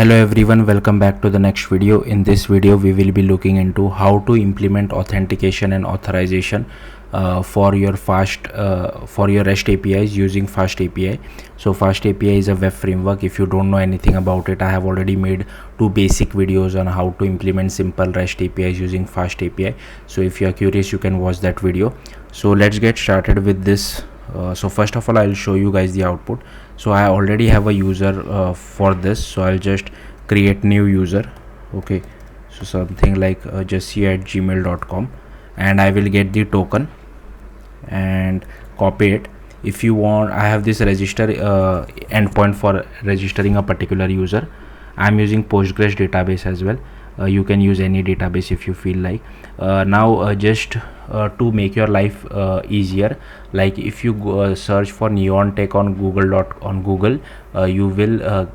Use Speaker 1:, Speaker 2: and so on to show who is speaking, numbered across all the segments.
Speaker 1: Hello everyone, welcome back to the next video. In this video we will be looking into how to implement authentication and authorization for your REST APIs using FastAPI. So FastAPI is a web framework. If you don't know anything about it, I have already made two basic videos on how to implement simple REST APIs using FastAPI. So if you are curious, you can watch that video. So let's get started with this. So first of all, I'll show you guys the output. So I already have a user for this, so I'll just create new user. Okay, so something like jessie@gmail.com, and I will get the token and copy it. If you want, I have this register endpoint for registering a particular user. I'm using Postgres database as well. You can use any database if you feel like. Just to make your life easier, like if you go, search for Neon Tech on Google, you will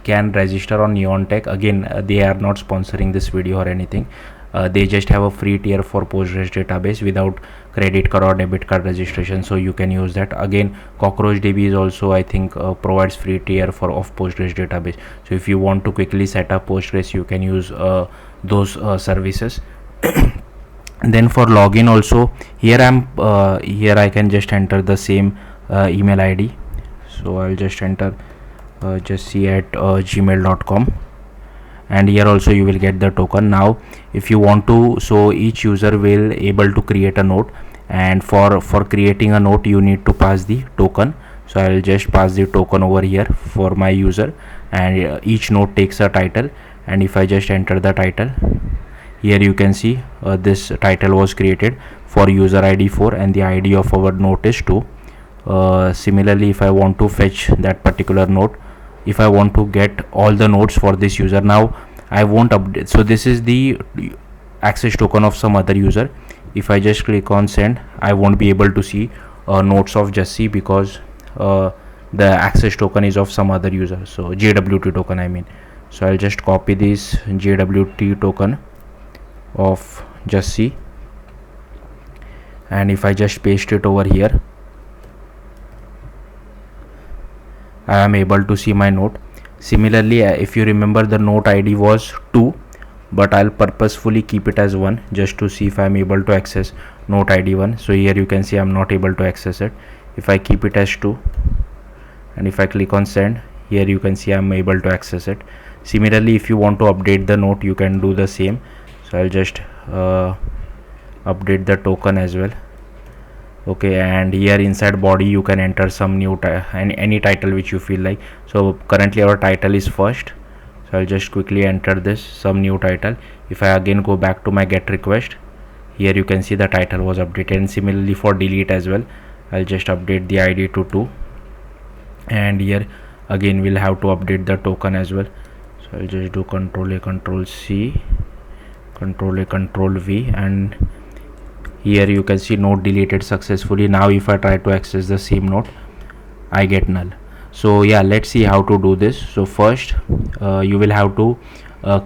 Speaker 1: can register on Neon Tech. Again, they are not sponsoring this video or anything. They just have a free tier for Postgres database without credit card or debit card registration, so you can use that. Again, CockroachDB is also, I think, provides free tier for of Postgres database. So if you want to quickly set up Postgres, you can use those services. Then for login also, here I can just enter the same email ID. So I'll just enter jessie@gmail.com, and here also you will get the token. Now if you want to, so each user will able to create a node, and for creating a node you need to pass the token. So I'll just pass the token over here for my user, and each node takes a title, and if I just enter the title, here you can see this title was created for user ID 4 and the ID of our node is 2. Similarly, if I want to fetch that particular node, if I want to get all the nodes for this user, now I won't update. So this is the access token of some other user. If I just click on send, I won't be able to see nodes of Jessie because the access token is of some other user. So JWT token, I mean. So I'll just copy this JWT token of Jessie, and if I just paste it over here, I am able to see my node. Similarly, if you remember, the node ID was 2, but I'll purposefully keep it as 1 just to see if I am able to access node ID 1. So here you can see I'm not able to access it. If I keep it as 2 and if I click on send, here you can see I'm able to access it. Similarly, if you want to update the node, you can do the same. So I'll just update the token as well. Okay, and here inside body you can enter some new any title which you feel like. So currently our title is first, so I'll just quickly enter this some new title. If I again go back to my get request, here you can see the title was updated. And similarly for delete as well, I'll just update the ID to 2, and here again we'll have to update the token as well. So I'll just do Ctrl A, Ctrl C, Ctrl A, Ctrl V, and here you can see node deleted successfully. Now if I try to access the same node, I get null. So yeah, let's see how to do this. So first you will have to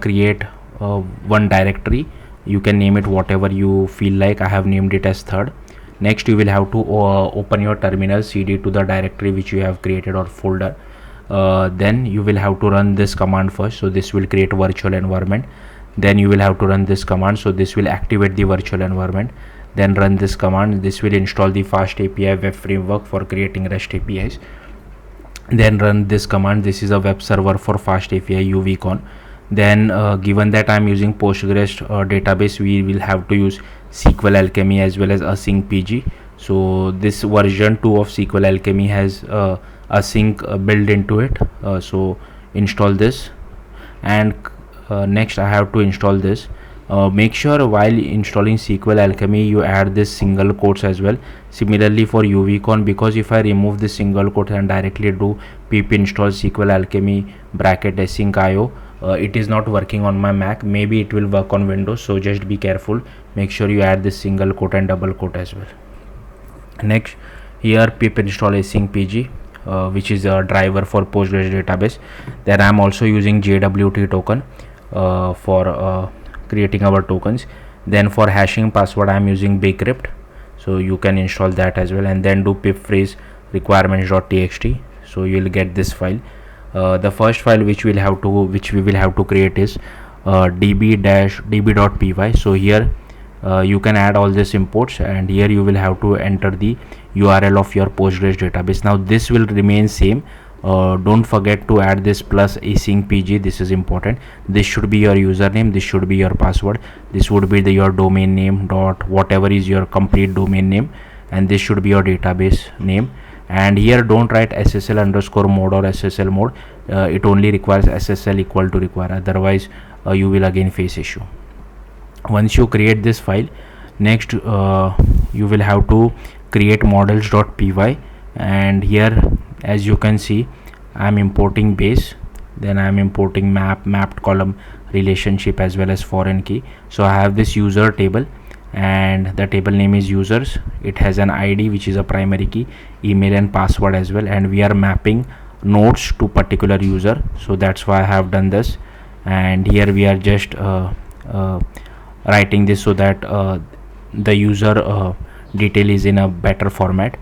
Speaker 1: create one directory. You can name it whatever you feel like. I have named it as third. Next you will have to open your terminal, cd to the directory which you have created or folder. Then you will have to run this command first. So this will create virtual environment. Then you will have to run this command, so this will activate the virtual environment. Then run this command, this will install the FastAPI web framework for creating REST APIs. Then run this command, this is a web server for FastAPI UVCon. Then given that I'm using Postgres database, we will have to use SQL Alchemy as well as Async PG. So this version 2 of SQL Alchemy has Async built into it. So install this, and next I have to install this. Make sure while installing SQL Alchemy you add this single quotes as well. Similarly for UVCon, because if I remove this single quote and directly do pip install SQL Alchemy bracket async IO, it is not working on my Mac. Maybe it will work on Windows, so just be careful. Make sure you add this single quote and double quote as well. Next, here pip install async PG, which is a driver for Postgres database. Then I'm also using JWT token for creating our tokens. Then for hashing password I'm using bcrypt, so you can install that as well. And then do pip phrase requirements.txt, so you will get this file. The first file which we will have to create is db-db.py. So here you can add all these imports, and here you will have to enter the URL of your Postgres database. Now this will remain same. Don't forget to add this plus async pg. This is important. This should be your username, this should be your password, this would be your domain name dot whatever is your complete domain name, and this should be your database name. And here don't write ssl underscore mode or ssl mode. It only requires ssl equal to require, otherwise you will again face issue. Once you create this file, next you will have to create models.py, and here as you can see I'm importing base, then I'm importing mapped column, relationship as well as foreign key. So I have this user table, and the table name is users. It has an ID which is a primary key, email and password as well, and we are mapping nodes to particular user, so that's why I have done this. And here we are just writing this so that the user detail is in a better format.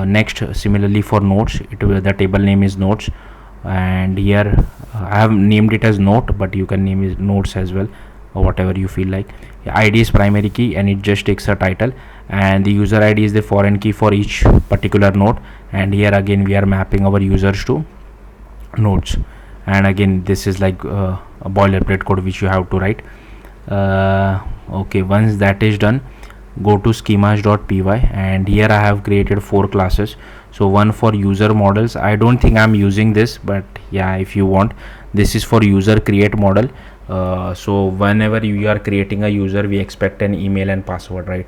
Speaker 1: Next, similarly for nodes, the table name is nodes, and here I have named it as note, but you can name it nodes as well, or whatever you feel like. ID is primary key, and it just takes a title, and the user ID is the foreign key for each particular node. And here again we are mapping our users to nodes, and again this is like a boilerplate code which you have to write. Okay, once that is done, go to schemas.py, and here I have created 4 classes. So one for user models. I don't think I'm using this, but yeah, if you want, this is for user create model. So whenever you are creating a user, we expect an email and password, right?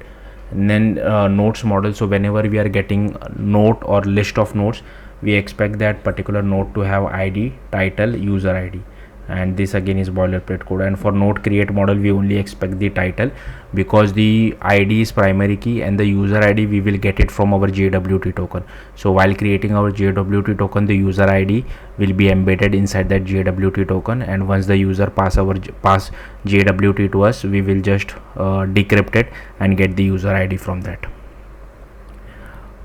Speaker 1: And then nodes model. So whenever we are getting a node or list of nodes, we expect that particular node to have ID, title, user ID, and this again is boilerplate code. And for node create model, we only expect the title, because the ID is primary key, and the user ID we will get it from our JWT token. So while creating our JWT token, the user ID will be embedded inside that JWT token, and once the user pass JWT to us, we will just decrypt it and get the user ID from that.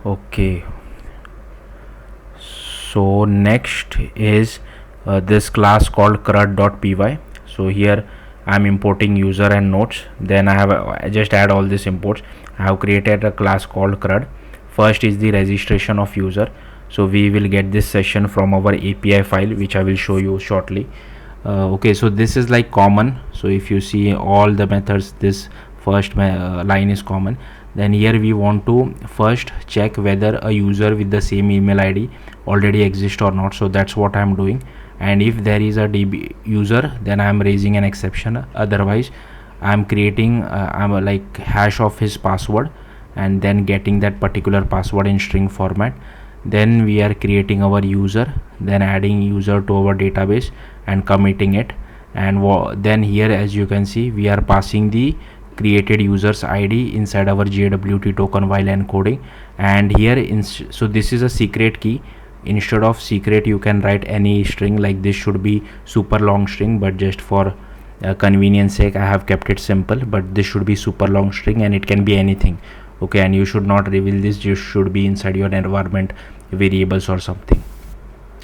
Speaker 1: Okay, so next is this class called crud.py. So here I'm importing user and nodes. Then I just add all these imports. I have created a class called crud. First is the registration of user. So we will get this session from our API file, which I will show you shortly. Okay, so this is like common. So if you see all the methods, this first line is common. Then here we want to first check whether a user with the same email ID already exists or not. So that's what I'm doing. And if there is a DB user, then I'm raising an exception. Otherwise I'm creating I'm like hash of his password, and then getting that particular password in string format. Then we are creating our user, then adding user to our database and committing it. And then here as you can see, we are passing the created users ID inside our JWT token while encoding. And here so this is a secret key. Instead of secret, you can write any string, like this should be super long string, but just for convenience sake I have kept it simple. But this should be super long string, and it can be anything. Okay, and you should not reveal this, just should be inside your environment variables or something.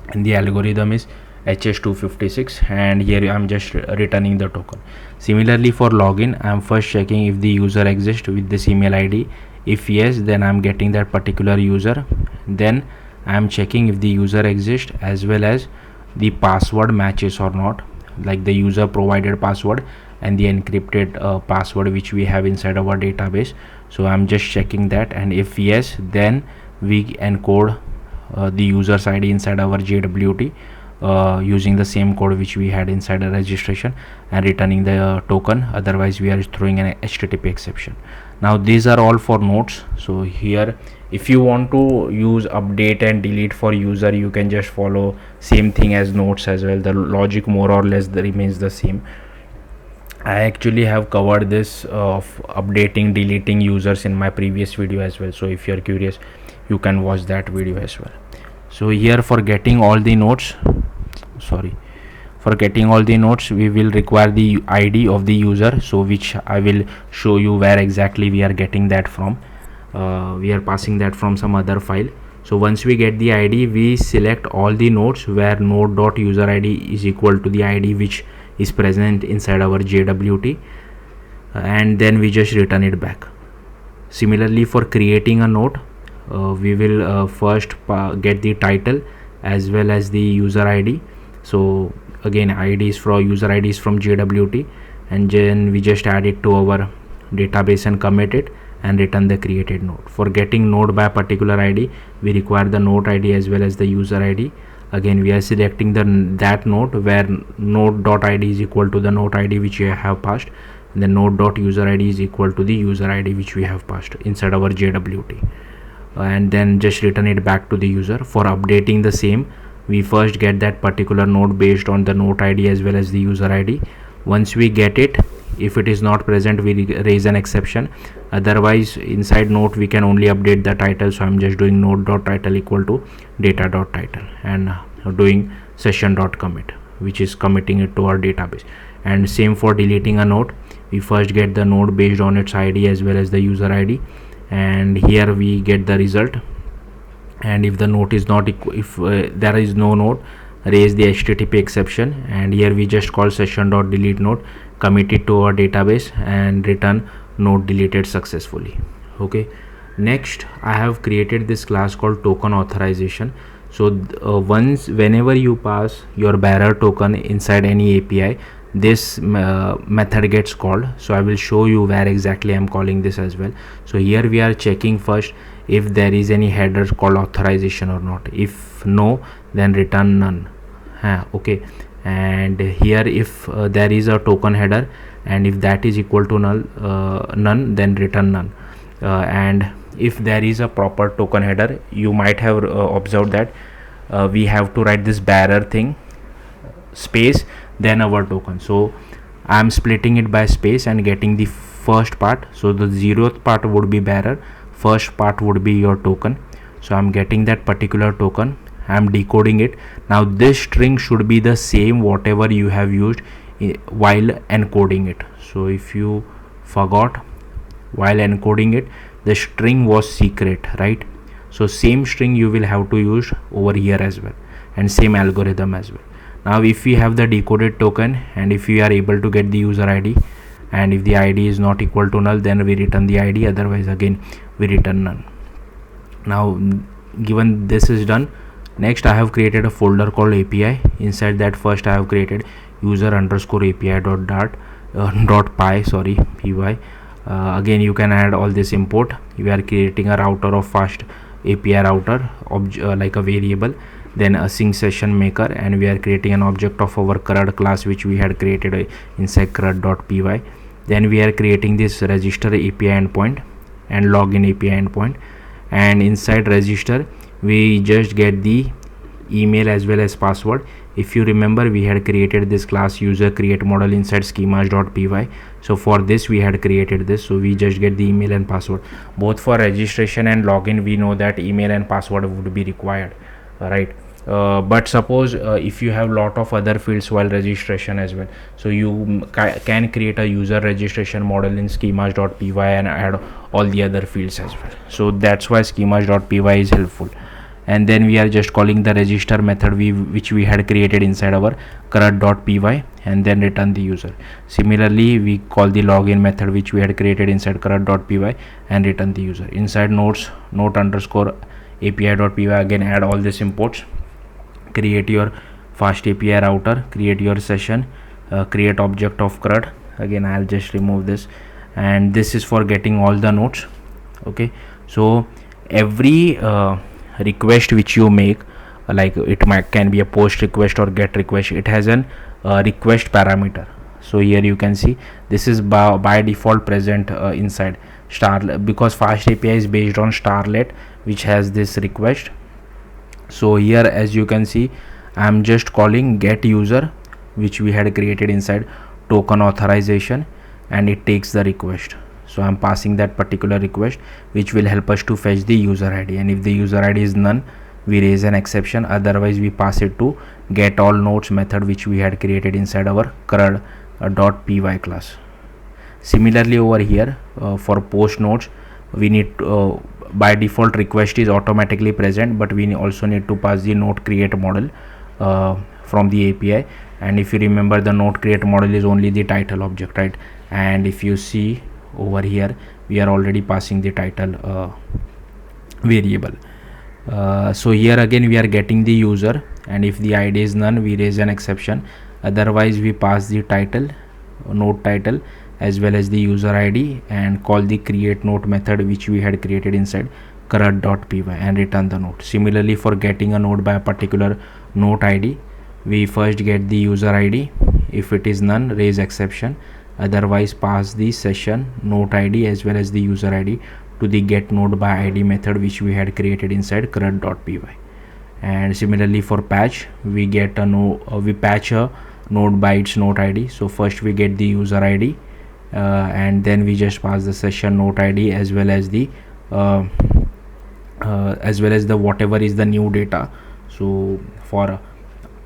Speaker 1: And the algorithm is HS256, and here I'm just returning the token. Similarly for login, I'm first checking if the user exists with this email ID. If yes, then I'm getting that particular user. Then I'm checking if the user exists as well as the password matches or not, like the user provided password and the encrypted password which we have inside our database. So I'm just checking that, and if yes, then we encode the user's ID inside our JWT using the same code which we had inside the registration, and returning the token. Otherwise we are throwing an HTTP exception. Now these are all for nodes. So here if you want to use update and delete for user, you can just follow same thing as nodes as well. The logic more or less remains the same. I actually have covered this of updating, deleting users in my previous video as well. So if you're curious, you can watch that video as well. So here for getting all the nodes, we will require the ID of the user, so which I will show you where exactly we are getting that from. We are passing that from some other file. So once we get the id, we select all the nodes where node.userid is equal to the id which is present inside our JWT, and then we just return it back. Similarly, for creating a node, we will first get the title as well as the user id. So again, id is from user id is from JWT, and then we just add it to our database and commit it and return the created node. For getting node by particular id, we require the node id as well as the user id. Again, we are selecting that node where node.id is equal to the node id which we have passed, and the node.userid is equal to the user id which we have passed inside our JWT, and then just return it back to the user. For updating the same, we first get that particular node based on the node id as well as the user id. Once we get it, if it is not present, we raise an exception. Otherwise, inside node we can only update the title. So I'm just doing node.title equal to data.title and doing session.commit, which is committing it to our database. And same for deleting a node, we first get the node based on its id as well as the user id, and here we get the result. And if the node is not if there is no node, raise the http exception, and here we just call session.delete node, commit it to our database and return node deleted successfully. Okay, next I have created this class called token authorization. So whenever you pass your bearer token inside any API, this method gets called. So I will show you where exactly I'm calling this as well. So here we are checking first if there is any header called authorization or not. If no, then return none. Okay, and here if there is a token header, and if that is equal to none, then return none. And if there is a proper token header, you might have observed that we have to write this bearer thing space then our token. So I am splitting it by space and getting the first part. So the 0th part would be bearer, first part would be your token. So I'm getting that particular token, I'm decoding it. Now this string should be the same whatever you have used while encoding it. So if you forgot while encoding it, the string was secret, right? So same string you will have to use over here as well, and same algorithm as well. Now if we have the decoded token, and if we are able to get the user id, and if the id is not equal to null, then we return the id, otherwise again we return none. Now given this is done, next I have created a folder called API. Inside that, first I have created user_API.py. Again you can add all this import. We are creating a router of FastAPI router like a variable, then a sync session maker, and we are creating an object of our CRUD class which we had created inside CRUD.py. Then we are creating this register API endpoint and login API endpoint, and inside register we just get the email as well as password. If you remember, we had created this class user create model inside schemas.py. So for this we had created this, so we just get the email and password. Both for registration and login, we know that email and password would be required, right? But suppose if you have lot of other fields while registration as well, so you can create a user registration model in schemas.py and add all the other fields as well. So that's why schemas.py is helpful. And then we are just calling the register method which we had created inside our CRUD.py, and then return the user. Similarly, we call the login method which we had created inside CRUD.py and return the user. Inside nodes_API.py, again add all these imports, create your FastAPI router, create your session, create object of CRUD. Again I'll just remove this, and this is for getting all the nodes. Okay, so every request which you make, like it can be a post request or get request, it has an request parameter. So here you can see this is by default present inside Starlet, because FastAPI is based on Starlet which has this request. So here as you can see, I am just calling get user which we had created inside token authorization, and it takes the request. So I'm passing that particular request which will help us to fetch the user id, and if the user id is none, we raise an exception. Otherwise we pass it to get all nodes method which we had created inside our CRUD.py class. Similarly over here for post nodes, we need by default request is automatically present, but we also need to pass the node create model from the API. And if you remember, the node create model is only the title object, right? And if you see over here, we are already passing the title variable. So here again we are getting the user, and if the ID is none, we raise an exception. Otherwise we pass the title, node title, as well as the user ID, and call the create node method which we had created inside CRUD.py and return the node. Similarly, for getting a node by a particular node ID, we first get the user ID. If it is none, raise exception. Otherwise pass the session node ID as well as the user ID to the get node by ID method which we had created inside CRUD.py. And similarly for patch, we get a we patch a node by its node ID. So first we get the user ID, and then we just pass the session node ID as well as the whatever is the new data. So for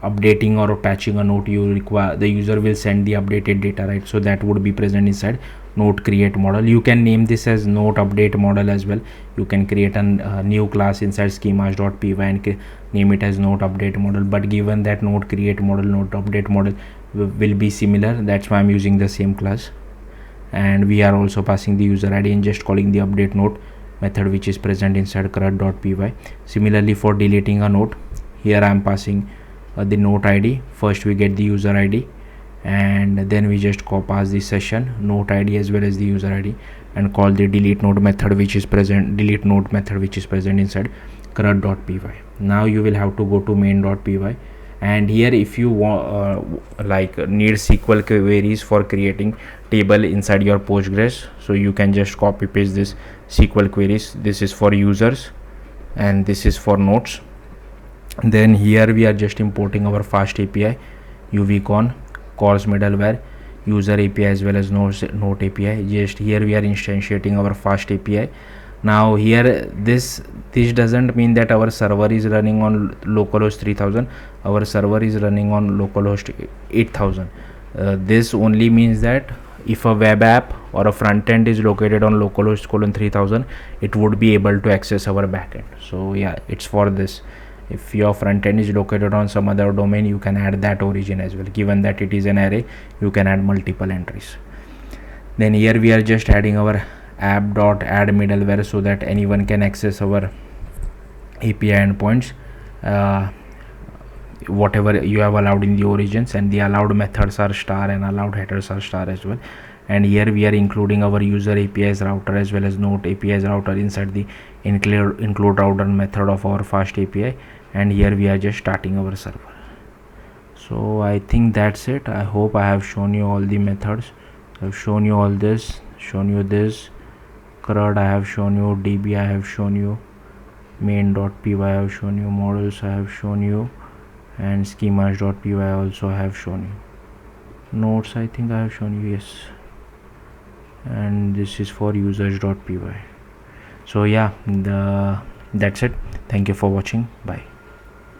Speaker 1: updating or patching a node, you require the user will send the updated data, right? So that would be present inside node create model. You can name this as node update model as well. You can create a new class inside schemas.py and name it as node update model, but given that node create model, node update model will be similar, that's why I'm using the same class. And we are also passing the user ID and just calling the update node method which is present inside CRUD.py. Similarly for deleting a node, here I am passing the node ID. First we get the user ID, and then we just pass the session node ID as well as the user ID, and call the delete node method which is present inside CRUD.py. Now you will have to go to main.py, and here if you want need SQL queries for creating table inside your Postgres, so you can just copy paste this SQL queries. This is for users and this is for nodes. Then here we are just importing our FastAPI, UVCon, CORS middleware, user API as well as node API. Just here we are instantiating our FastAPI. Now here this doesn't mean that our server is running on localhost 3000. Our server is running on localhost 8000. This only means that if a web app or a front end is located on localhost 3000, it would be able to access our backend. So yeah, it's for this. If your front end is located on some other domain, you can add that origin as well. Given that it is an array, you can add multiple entries. Then here we are just adding our app.add middleware so that anyone can access our API endpoints, whatever you have allowed in the origins, and the allowed methods are star and allowed headers are star as well. And here we are including our user APIs router as well as node APIs router inside the include router method of our FastAPI. And here we are just starting our server. So I think that's it. I hope I have shown you all the methods. I've shown you all this, shown you this CRUD, I have shown you DB, I have shown you main.py, I have shown you models, I have shown you, and schemas.py I also have shown you. Nodes I think I have shown you, yes. And this is for users.py. So yeah, that's it. Thank you for watching. Bye.